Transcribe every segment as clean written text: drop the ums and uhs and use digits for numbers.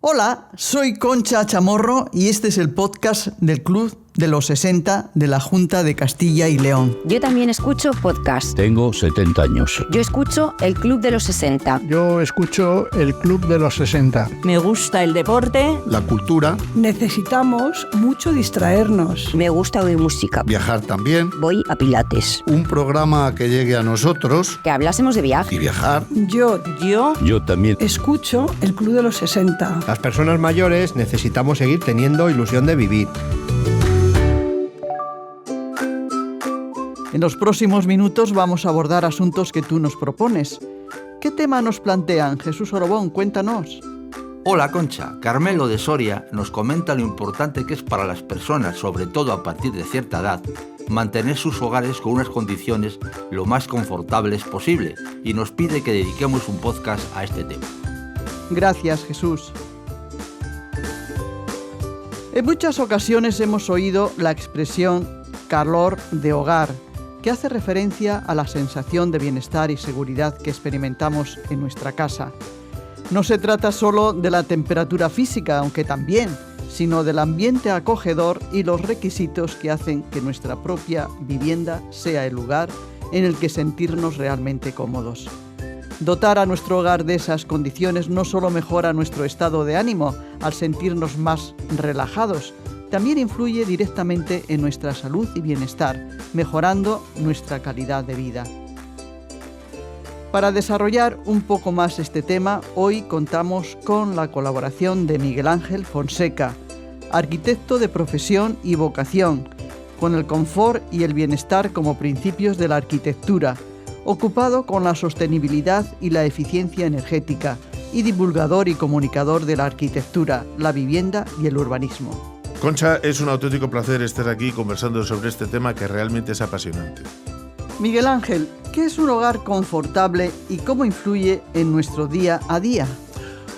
Hola, soy Concha Chamorro y este es el podcast del Club de los 60 de la Junta de Castilla y León. Yo también escucho podcast. Tengo 70 años. Yo escucho el Club de los 60. Yo escucho el Club de los 60. Me gusta el deporte. La cultura. Necesitamos mucho distraernos. Me gusta oír música. Viajar también. Voy a Pilates. Un programa que llegue a nosotros. Que hablásemos de viaje. Y viajar. Yo también escucho el Club de los 60. Las personas mayores necesitamos seguir teniendo ilusión de vivir. En los próximos minutos vamos a abordar asuntos que tú nos propones. ¿Qué tema nos plantean? Jesús Orobón, cuéntanos. Hola Concha, Carmelo de Soria nos comenta lo importante que es para las personas, sobre todo a partir de cierta edad, mantener sus hogares con unas condiciones lo más confortables posible y nos pide que dediquemos un podcast a este tema. Gracias, Jesús. En muchas ocasiones hemos oído la expresión calor de hogar, que hace referencia a la sensación de bienestar y seguridad que experimentamos en nuestra casa. No se trata solo de la temperatura física, aunque también, sino del ambiente acogedor y los requisitos que hacen que nuestra propia vivienda sea el lugar en el que sentirnos realmente cómodos. Dotar a nuestro hogar de esas condiciones no solo mejora nuestro estado de ánimo al sentirnos más relajados, también influye directamente en nuestra salud y bienestar, mejorando nuestra calidad de vida. Para desarrollar un poco más este tema, hoy contamos con la colaboración de Miguel Ángel Fonseca, arquitecto de profesión y vocación, con el confort y el bienestar como principios de la arquitectura, ocupado con la sostenibilidad y la eficiencia energética, y divulgador y comunicador de la arquitectura, la vivienda y el urbanismo. Concha, es un auténtico placer estar aquí conversando sobre este tema que realmente es apasionante. Miguel Ángel, ¿qué es un hogar confortable y cómo influye en nuestro día a día?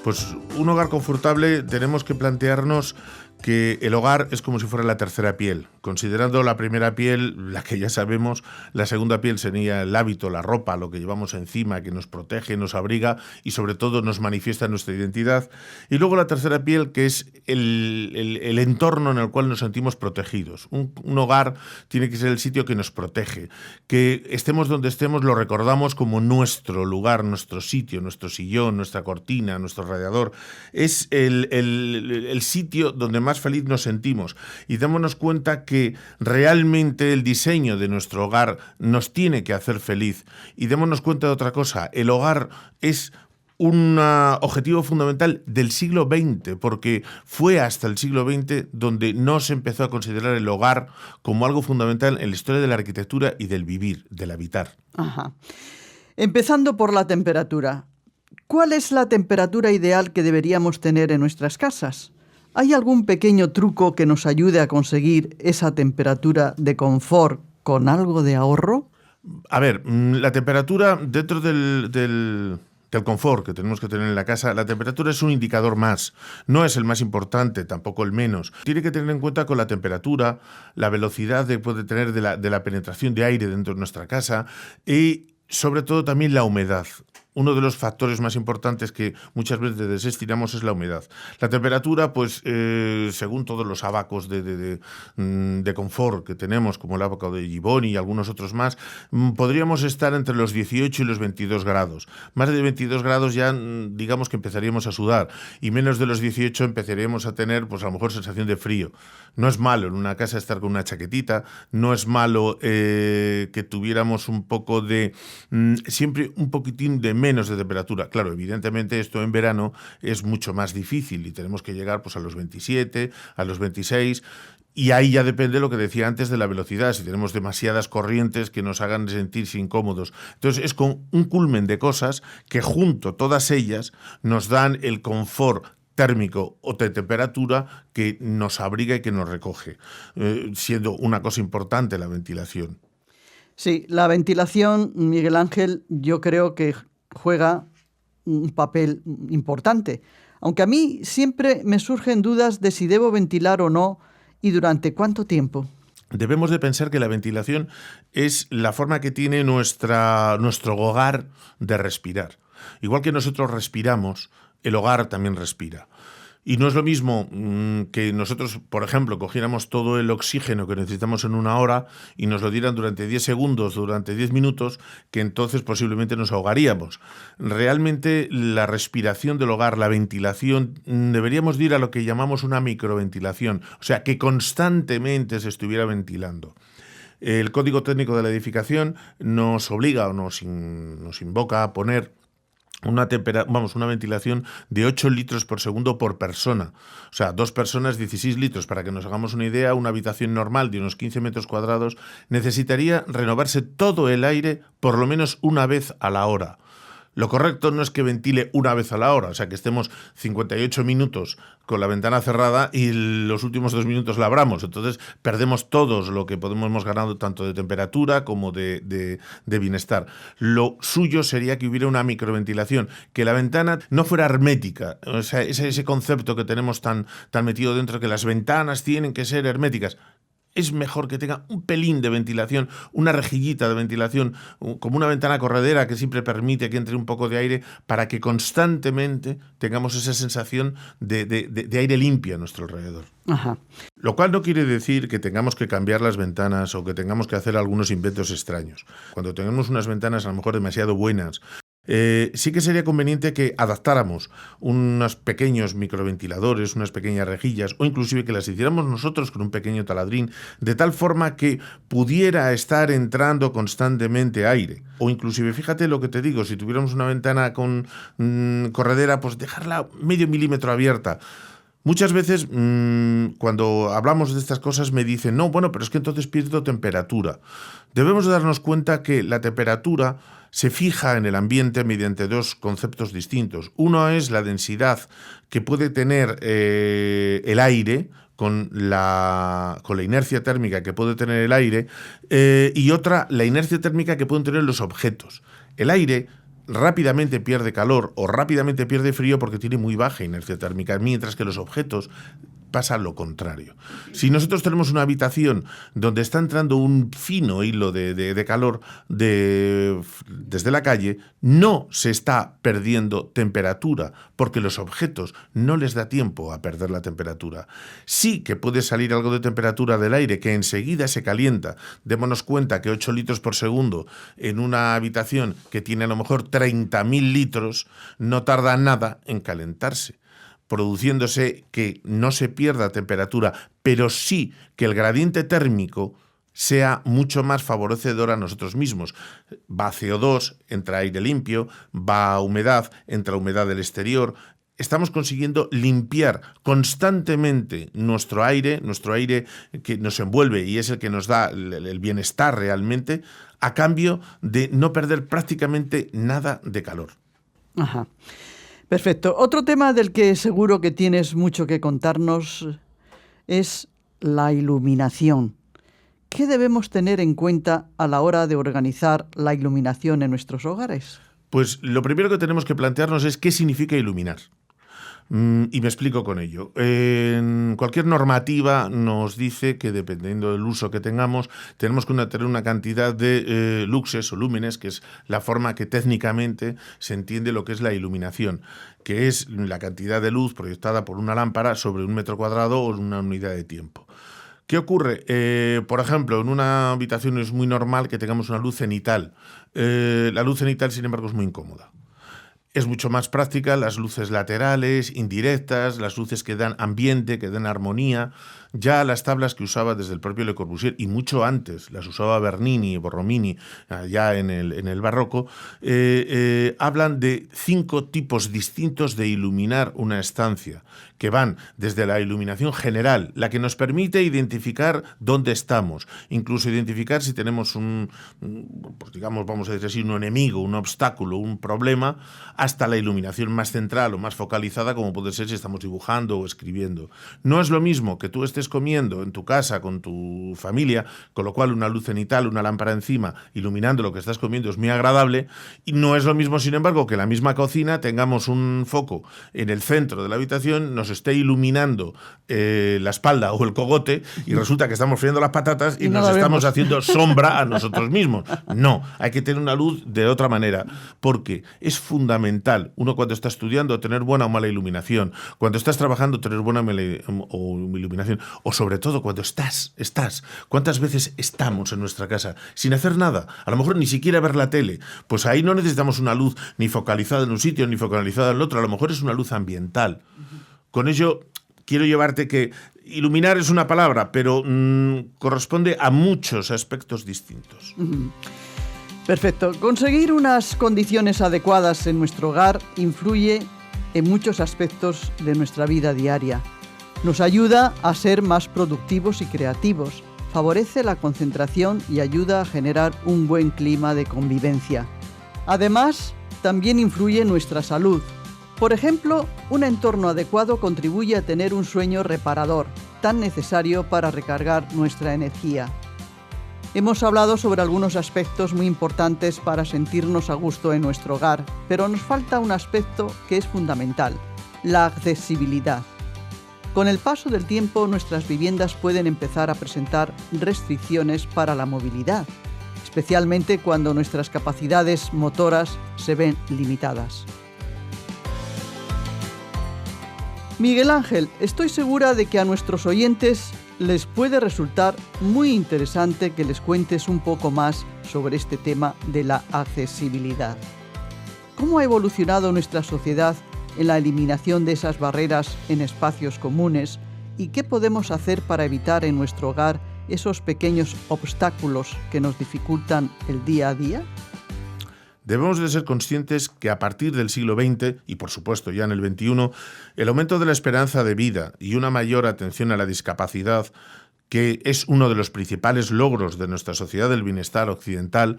Pues un hogar confortable tenemos que plantearnos que el hogar es como si fuera la tercera piel. Considerando la primera piel, la que ya sabemos, la segunda piel sería el hábito, la ropa, lo que llevamos encima, que nos protege, nos abriga y sobre todo nos manifiesta nuestra identidad. Y luego la tercera piel, que es el entorno en el cual nos sentimos protegidos. Un hogar tiene que ser el sitio que nos protege. Que estemos donde estemos lo recordamos como nuestro lugar, nuestro sitio, nuestro sillón, nuestra cortina, nuestro radiador. Es el sitio donde más feliz nos sentimos. Y démonos cuenta que realmente el diseño de nuestro hogar nos tiene que hacer feliz. Y démonos cuenta de otra cosa, el hogar es un objetivo fundamental del siglo XX, porque fue hasta el siglo XX donde no se empezó a considerar el hogar como algo fundamental en la historia de la arquitectura y del vivir, del habitar. Ajá. Empezando por la temperatura. ¿Cuál es la temperatura ideal que deberíamos tener en nuestras casas? ¿Hay algún pequeño truco que nos ayude a conseguir esa temperatura de confort con algo de ahorro? A ver, la temperatura dentro del confort que tenemos que tener en la casa, la temperatura es un indicador más. No es el más importante, tampoco el menos. Tiene que tener en cuenta con la temperatura, la velocidad que puede tener de la penetración de aire dentro de nuestra casa y sobre todo también la humedad. Uno de los factores más importantes que muchas veces desestimamos es la humedad. La temperatura, pues, según todos los abacos de confort que tenemos, como el abaco de Giboni y algunos otros más, podríamos estar entre los 18 y los 22 grados. Más de 22 grados ya, digamos que empezaríamos a sudar, y menos de los 18 empezaríamos a tener, pues, a lo mejor sensación de frío. No es malo en una casa estar con una chaquetita, no es malo que tuviéramos un poco de, siempre un poquitín de menos de temperatura. Claro, evidentemente esto en verano es mucho más difícil y tenemos que llegar pues a los 27, a los 26 y ahí ya depende lo que decía antes de la velocidad, si tenemos demasiadas corrientes que nos hagan sentirse incómodos. Entonces es con un culmen de cosas que junto todas ellas nos dan el confort térmico o de temperatura que nos abriga y que nos recoge, siendo una cosa importante la ventilación. Sí, la ventilación, Miguel Ángel, yo creo que juega un papel importante, aunque a mí siempre me surgen dudas de si debo ventilar o no y durante cuánto tiempo. Debemos de pensar que la ventilación es la forma que tiene nuestro hogar de respirar. Igual que nosotros respiramos, el hogar también respira. Y no es lo mismo que nosotros, por ejemplo, cogiéramos todo el oxígeno que necesitamos en una hora y nos lo dieran durante 10 segundos, durante 10 minutos, que entonces posiblemente nos ahogaríamos. Realmente la respiración del hogar, la ventilación, deberíamos ir a lo que llamamos una microventilación, o sea, que constantemente se estuviera ventilando. El Código Técnico de la Edificación nos obliga o nos invoca a poner una ventilación de 8 litros por segundo por persona. O sea, 2 personas, 16 litros. Para que nos hagamos una idea, una habitación normal de unos 15 metros cuadrados necesitaría renovarse todo el aire por lo menos una vez a la hora. Lo correcto no es que ventile una vez a la hora, o sea, que estemos 58 minutos con la ventana cerrada y los últimos 2 minutos la abramos. Entonces perdemos todos lo que hemos ganado tanto de temperatura como de bienestar. Lo suyo sería que hubiera una microventilación, que la ventana no fuera hermética. O sea, ese concepto que tenemos tan metido dentro, que las ventanas tienen que ser herméticas. Es mejor que tenga un pelín de ventilación, una rejillita de ventilación, como una ventana corredera que siempre permite que entre un poco de aire, para que constantemente tengamos esa sensación de aire limpio a nuestro alrededor. Ajá. Lo cual no quiere decir que tengamos que cambiar las ventanas o que tengamos que hacer algunos inventos extraños. Cuando tengamos unas ventanas a lo mejor demasiado buenas, sí que sería conveniente que adaptáramos unos pequeños microventiladores, unas pequeñas rejillas, o inclusive que las hiciéramos nosotros con un pequeño taladrín, de tal forma que pudiera estar entrando constantemente aire. O inclusive, fíjate lo que te digo, si tuviéramos una ventana con corredera, pues dejarla medio milímetro abierta. Muchas veces cuando hablamos de estas cosas me dicen, no, bueno, pero es que entonces pierdo temperatura. Debemos darnos cuenta que la temperatura se fija en el ambiente mediante 2 conceptos distintos. Uno es la densidad que puede tener el aire con la inercia térmica que puede tener el aire y otra, la inercia térmica que pueden tener los objetos. El aire rápidamente pierde calor o rápidamente pierde frío porque tiene muy baja inercia térmica, mientras que los objetos pasa lo contrario. Si nosotros tenemos una habitación donde está entrando un fino hilo de calor desde la calle, no se está perdiendo temperatura, porque los objetos no les da tiempo a perder la temperatura. Sí que puede salir algo de temperatura del aire que enseguida se calienta. Démonos cuenta que 8 litros por segundo en una habitación que tiene a lo mejor 30.000 litros no tarda nada en calentarse, produciéndose que no se pierda temperatura, pero sí que el gradiente térmico sea mucho más favorecedor a nosotros mismos. Va CO2, entra aire limpio, va humedad, entra humedad del exterior. Estamos consiguiendo limpiar constantemente nuestro aire que nos envuelve y es el que nos da el bienestar realmente, a cambio de no perder prácticamente nada de calor. Ajá. Perfecto. Otro tema del que seguro que tienes mucho que contarnos es la iluminación. ¿Qué debemos tener en cuenta a la hora de organizar la iluminación en nuestros hogares? Pues lo primero que tenemos que plantearnos es qué significa iluminar. Y me explico con ello. Cualquier normativa nos dice que dependiendo del uso que tengamos, tenemos que tener una cantidad de luxes o lúmenes, que es la forma que técnicamente se entiende lo que es la iluminación, que es la cantidad de luz proyectada por una lámpara sobre un metro cuadrado o una unidad de tiempo. ¿Qué ocurre? Por ejemplo, en una habitación es muy normal que tengamos una luz cenital. La luz cenital, sin embargo, es muy incómoda. Es mucho más práctica las luces laterales, indirectas, las luces que dan ambiente, que dan armonía. Ya las tablas que usaba desde el propio Le Corbusier, y mucho antes las usaba Bernini y Borromini, ya en el barroco, hablan de 5 tipos distintos de iluminar una estancia, que van desde la iluminación general, la que nos permite identificar dónde estamos, incluso identificar si tenemos pues digamos, vamos a decir así, un enemigo, un obstáculo, un problema, hasta la iluminación más central o más focalizada, como puede ser si estamos dibujando o escribiendo. No es lo mismo que tú estés comiendo en tu casa con tu familia, con lo cual una luz cenital, una lámpara encima, iluminando lo que estás comiendo es muy agradable, y no es lo mismo, sin embargo, que en la misma cocina tengamos un foco en el centro de la habitación, nos nos esté iluminando la espalda o el cogote y resulta que estamos friendo las patatas y nos estamos haciendo sombra a nosotros mismos. No, hay que tener una luz de otra manera, porque es fundamental, uno cuando está estudiando, tener buena o mala iluminación, cuando estás trabajando, tener buena o iluminación, o sobre todo cuando estás. ¿Cuántas veces estamos en nuestra casa sin hacer nada? A lo mejor ni siquiera ver la tele. Pues ahí no necesitamos una luz ni focalizada en un sitio ni focalizada en el otro, a lo mejor es una luz ambiental. Con ello quiero llevarte que iluminar es una palabra, pero corresponde a muchos aspectos distintos. Perfecto. Conseguir unas condiciones adecuadas en nuestro hogar influye en muchos aspectos de nuestra vida diaria. Nos ayuda a ser más productivos y creativos, favorece la concentración y ayuda a generar un buen clima de convivencia. Además, también influye en nuestra salud. Por ejemplo, un entorno adecuado contribuye a tener un sueño reparador, tan necesario para recargar nuestra energía. Hemos hablado sobre algunos aspectos muy importantes para sentirnos a gusto en nuestro hogar, pero nos falta un aspecto que es fundamental: la accesibilidad. Con el paso del tiempo, nuestras viviendas pueden empezar a presentar restricciones para la movilidad, especialmente cuando nuestras capacidades motoras se ven limitadas. Miguel Ángel, estoy segura de que a nuestros oyentes les puede resultar muy interesante que les cuentes un poco más sobre este tema de la accesibilidad. ¿Cómo ha evolucionado nuestra sociedad en la eliminación de esas barreras en espacios comunes y qué podemos hacer para evitar en nuestro hogar esos pequeños obstáculos que nos dificultan el día a día? Debemos de ser conscientes que a partir del siglo XX, y por supuesto ya en el XXI, el aumento de la esperanza de vida y una mayor atención a la discapacidad, que es uno de los principales logros de nuestra sociedad del bienestar occidental,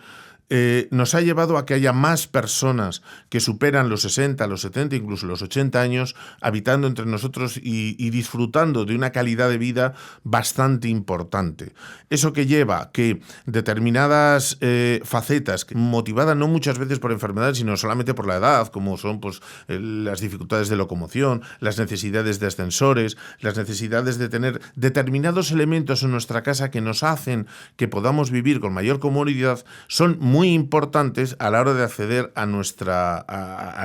nos ha llevado a que haya más personas que superan los 60, los 70, incluso los 80 años, habitando entre nosotros y disfrutando de una calidad de vida bastante importante. Eso que lleva que determinadas facetas, motivadas no muchas veces por enfermedades, sino solamente por la edad, como son las dificultades de locomoción, las necesidades de ascensores, las necesidades de tener determinados elementos en nuestra casa que nos hacen que podamos vivir con mayor comodidad, son muy importantes a la hora de acceder a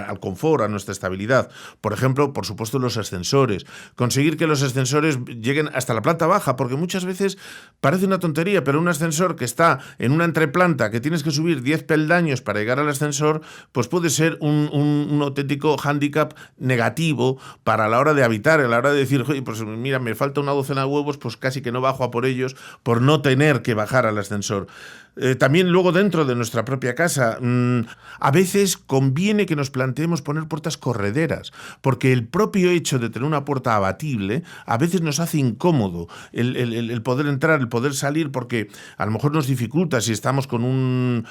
al confort, a nuestra estabilidad. Por ejemplo, por supuesto, los ascensores. Conseguir que los ascensores lleguen hasta la planta baja, porque muchas veces parece una tontería, pero un ascensor que está en una entreplanta, que tienes que subir 10 peldaños para llegar al ascensor, pues puede ser un auténtico hándicap negativo para la hora de habitar, a la hora de decir, oye, pues mira, me falta una docena de huevos, pues casi que no bajo a por ellos por no tener que bajar al ascensor. También luego dentro de nuestra propia casa, a veces conviene que nos planteemos poner puertas correderas, porque el propio hecho de tener una puerta abatible a veces nos hace incómodo el poder entrar, el poder salir, porque a lo mejor nos dificulta si estamos con un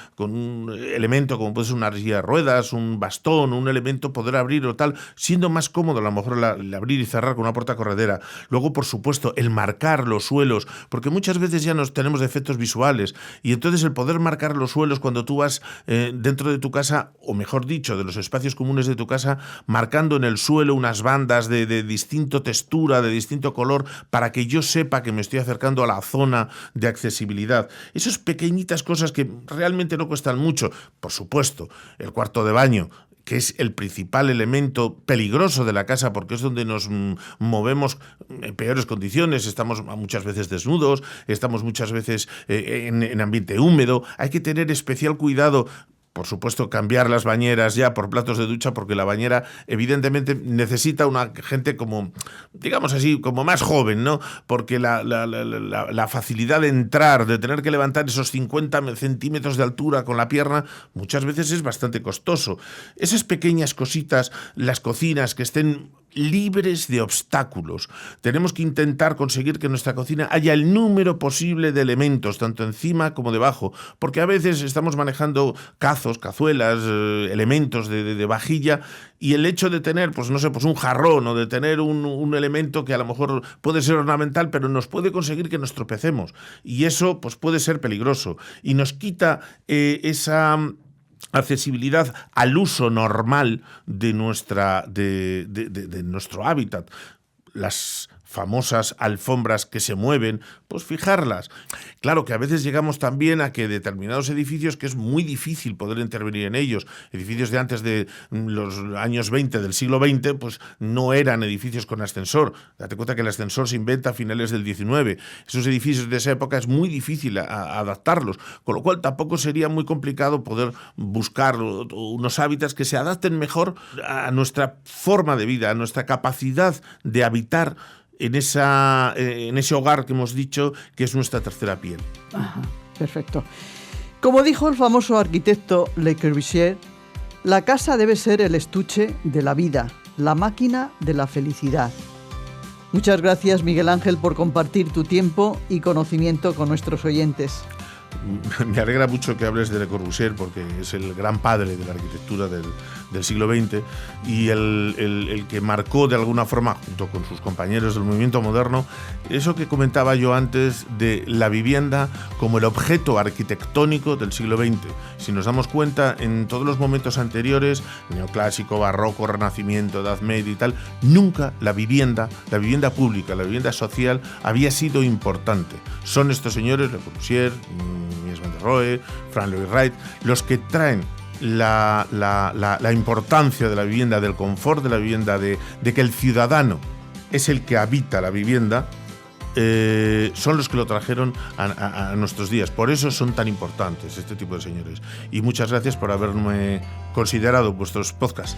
elemento como puede ser una silla de ruedas, un bastón, un elemento, poder abrir o tal, siendo más cómodo a lo mejor el abrir y cerrar con una puerta corredera. Luego, por supuesto, el marcar los suelos, porque muchas veces ya tenemos defectos visuales, y entonces el poder marcar los suelos cuando tú vas dentro de tu casa, o mejor dicho, de los espacios comunes de tu casa, marcando en el suelo unas bandas de distinta textura, de distinto color, para que yo sepa que me estoy acercando a la zona de accesibilidad. Esas pequeñitas cosas que realmente no cuestan mucho. Por supuesto, el cuarto de baño, que es el principal elemento peligroso de la casa, porque es donde nos movemos en peores condiciones, estamos muchas veces desnudos, estamos muchas veces en ambiente húmedo. Hay que tener especial cuidado. Por supuesto, cambiar las bañeras ya por platos de ducha, porque la bañera evidentemente necesita una gente como, digamos así, como más joven, ¿no? Porque la facilidad de entrar, de tener que levantar esos 50 centímetros de altura con la pierna, muchas veces es bastante costoso. Esas pequeñas cositas, las cocinas que estén libres de obstáculos. Tenemos que intentar conseguir que en nuestra cocina haya el número posible de elementos, tanto encima como debajo, porque a veces estamos manejando cazuelas, elementos de vajilla, y el hecho de tener, pues no sé, pues un jarrón o de tener un elemento que a lo mejor puede ser ornamental, pero nos puede conseguir que nos tropecemos, y eso pues puede ser peligroso y nos quita esa accesibilidad al uso normal de nuestro hábitat. las famosas alfombras que se mueven, pues fijarlas. Claro que a veces llegamos también a que determinados edificios que es muy difícil poder intervenir en ellos, edificios de antes de los años 20 del siglo XX, pues no eran edificios con ascensor. Date cuenta que el ascensor se inventa a finales del XIX. Esos edificios de esa época es muy difícil adaptarlos, con lo cual tampoco sería muy complicado poder buscar unos hábitats que se adapten mejor a nuestra forma de vida, a nuestra capacidad de habitar en ese hogar que hemos dicho que es nuestra tercera piel. Ajá, perfecto. Como dijo el famoso arquitecto Le Corbusier, la casa debe ser el estuche de la vida, la máquina de la felicidad. Muchas gracias, Miguel Ángel, por compartir tu tiempo y conocimiento con nuestros oyentes. Me alegra mucho que hables de Le Corbusier porque es el gran padre de la arquitectura del siglo XX y el que marcó de alguna forma, junto con sus compañeros del movimiento moderno, eso que comentaba yo antes de la vivienda como el objeto arquitectónico del siglo XX. Si nos damos cuenta, en todos los momentos anteriores, neoclásico, barroco, renacimiento, Edad Media y tal, nunca la vivienda pública, la vivienda social había sido importante. Son estos señores, Le Corbusier, Mies van der Rohe, Frank Lloyd Wright, los que traen la importancia de la vivienda, del confort de la vivienda, de que el ciudadano es el que habita la vivienda, son los que lo trajeron a nuestros días. Por eso son tan importantes este tipo de señores. Y muchas gracias por haberme considerado vuestros podcasts.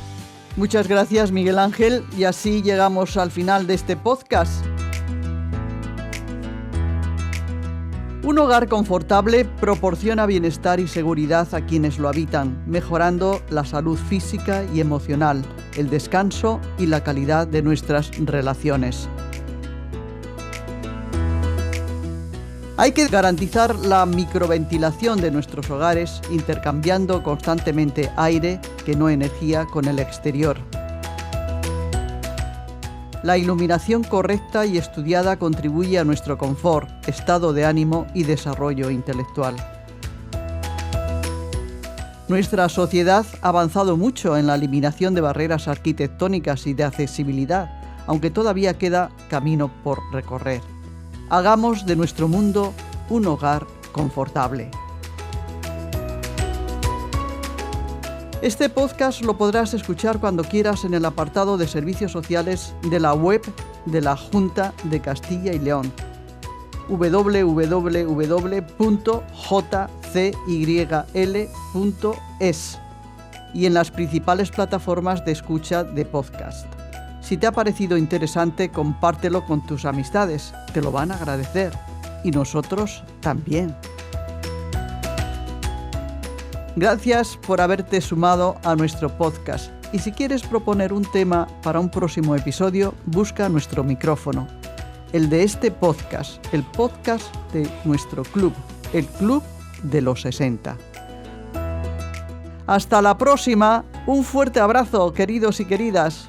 Muchas gracias, Miguel Ángel, y así llegamos al final de este podcast. Un hogar confortable proporciona bienestar y seguridad a quienes lo habitan, mejorando la salud física y emocional, el descanso y la calidad de nuestras relaciones. Hay que garantizar la microventilación de nuestros hogares, intercambiando constantemente aire, que no energía, con el exterior. La iluminación correcta y estudiada contribuye a nuestro confort, estado de ánimo y desarrollo intelectual. Nuestra sociedad ha avanzado mucho en la eliminación de barreras arquitectónicas y de accesibilidad, aunque todavía queda camino por recorrer. Hagamos de nuestro mundo un hogar confortable. Este podcast lo podrás escuchar cuando quieras en el apartado de servicios sociales de la web de la Junta de Castilla y León, www.jcyl.es, y en las principales plataformas de escucha de podcast. Si te ha parecido interesante, compártelo con tus amistades, te lo van a agradecer, y nosotros también. Gracias por haberte sumado a nuestro podcast, y si quieres proponer un tema para un próximo episodio, busca nuestro micrófono, el de este podcast, el podcast de nuestro club, el Club de los 60. Hasta la próxima, un fuerte abrazo, queridos y queridas.